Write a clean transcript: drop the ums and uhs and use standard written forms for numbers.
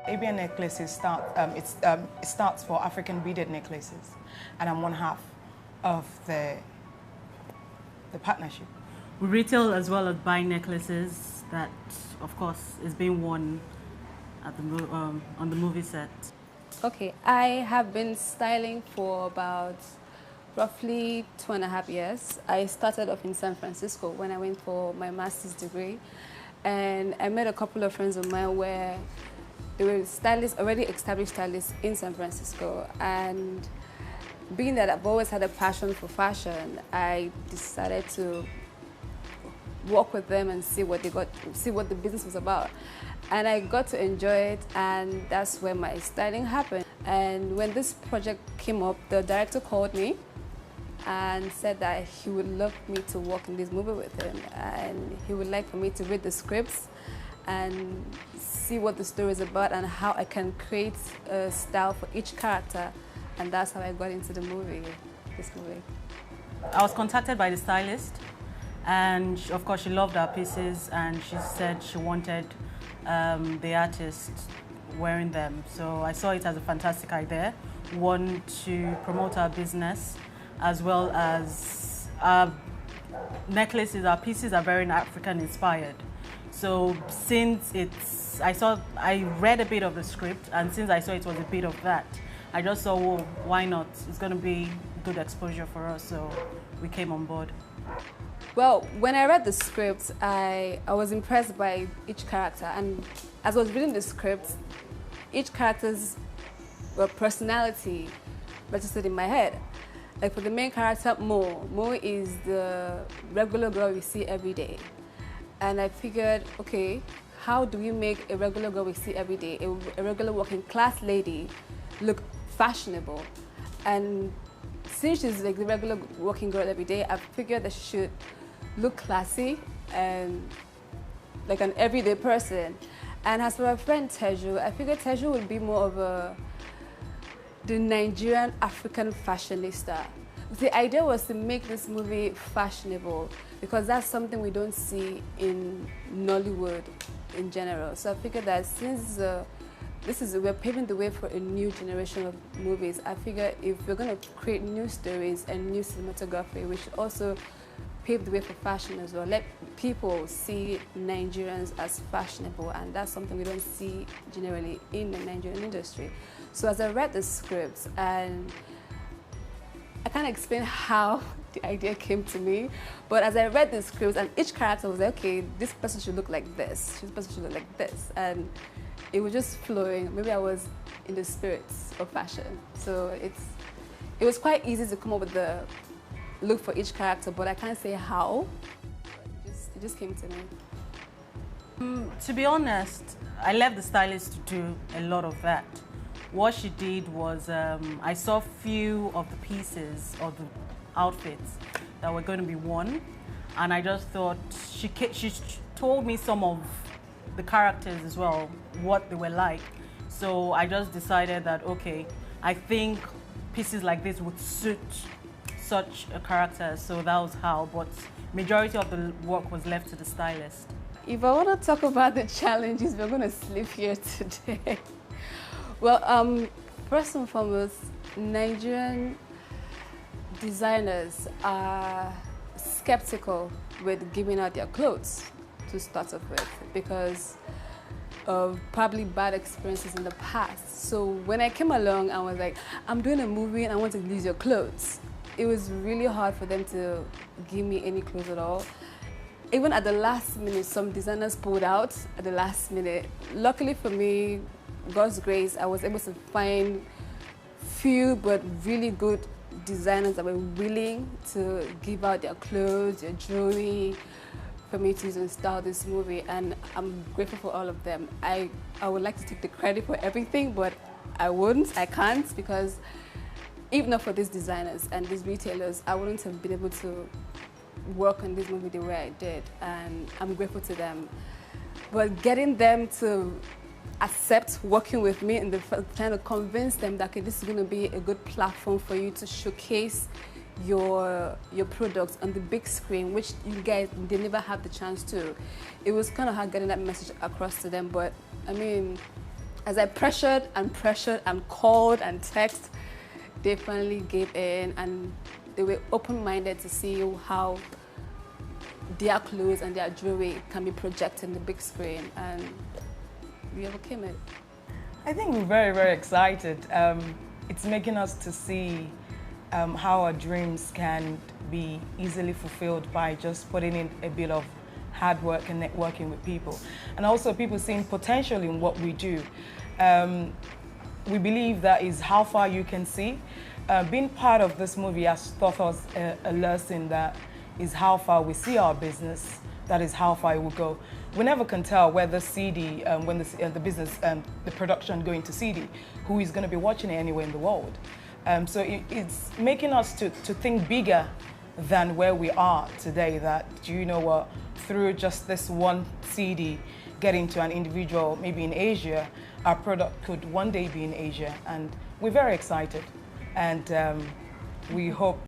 ABN necklaces it starts for African beaded necklaces, and I'm one half of the partnership. We retail as well as buying necklaces that, of course, is being worn at the on the movie set. Okay, I have been styling for about roughly 2.5 years. I started off in San Francisco when I went for my master's degree, and I met a couple of friends of mine where they were stylists, already established stylists in San Francisco. And being that I've always had a passion for fashion, I decided to work with them and see what the business was about. And I got to enjoy it, and that's where my styling happened. And when this project came up, the director called me and said that he would love me to work in this movie with him, and he would like for me to read the scripts and see what the story is about and how I can create a style for each character. And that's how I got into this movie. I was contacted by the stylist, and of course she loved our pieces, and she said she wanted the artist wearing them. So I saw it as a fantastic idea, one, to promote our business, as well as our necklaces, our pieces are very African inspired. So since I read a bit of the script, and since I saw it was a bit of that, I just saw, well, why not? It's going to be good exposure for us, so we came on board. Well, when I read the script, I was impressed by each character, and as I was reading the script, each character's personality registered in my head. Like for the main character, Mo is the regular girl we see every day. And I figured, okay, how do we make a regular girl we see every day, a regular working class lady, look fashionable? And since she's like the regular working girl every day, I figured that she should look classy and like an everyday person. And as for my friend Teju, I figured Teju would be more of the Nigerian African fashionista. The idea was to make this movie fashionable, because that's something we don't see in Nollywood in general. So I figured that since we're paving the way for a new generation of movies, I figured if we're going to create new stories and new cinematography, we should also pave the way for fashion as well. Let people see Nigerians as fashionable, and that's something we don't see generally in the Nigerian industry. So as I read the scripts, and I can't explain how the idea came to me, but as I read the scripts, and each character was like, okay, this person should look like this, this person should look like this, and it was just flowing. Maybe I was in the spirits of fashion. So it was quite easy to come up with the look for each character, but I can't say how. It just came to me. To be honest, I left the stylist to do a lot of that. What she did was, I saw few of the pieces of the outfits that were going to be worn, and I just thought, she told me some of the characters as well, what they were like. So I just decided that, okay, I think pieces like this would suit such a character, so that was how, but majority of the work was left to the stylist. If I want to talk about the challenges, we're going to sleep here today. Well, first and foremost, Nigerian designers are skeptical with giving out their clothes to start off with, because of probably bad experiences in the past. So when I came along, I was like, I'm doing a movie and I want to use your clothes. It was really hard for them to give me any clothes at all. Even at the last minute, some designers pulled out at the last minute. Luckily for me, God's grace, I was able to find few but really good designers that were willing to give out their clothes, their jewelry, for me to use and style this movie, and I'm grateful for all of them. I would like to take the credit for everything, but I can't, because if not for these designers and these retailers, I wouldn't have been able to work on this movie the way I did, and I'm grateful to them. But getting them to accept working with me and trying to convince them that, okay, this is going to be a good platform for you to showcase your products on the big screen, which you guys, they never have the chance to. It was kind of hard getting that message across to them, but I mean, as I pressured and called and text, they finally gave in, and they were open-minded to see how their clothes and their jewelry can be projected in the big screen, and we overcame it. I think we're very, very excited. It's making us to see how our dreams can be easily fulfilled by just putting in a bit of hard work and networking with people. And also people seeing potential in what we do. We believe that is how far you can see. Being part of this movie has taught us a lesson that is how far we see our business, that is how far it will go. We never can tell whether CD, when the business, the production going to CD, who is going to be watching it anywhere in the world. So it's making us to think bigger than where we are today, that, do you know what, through just this one CD getting to an individual, maybe in Asia, our product could one day be in Asia. And we're very excited. And we hope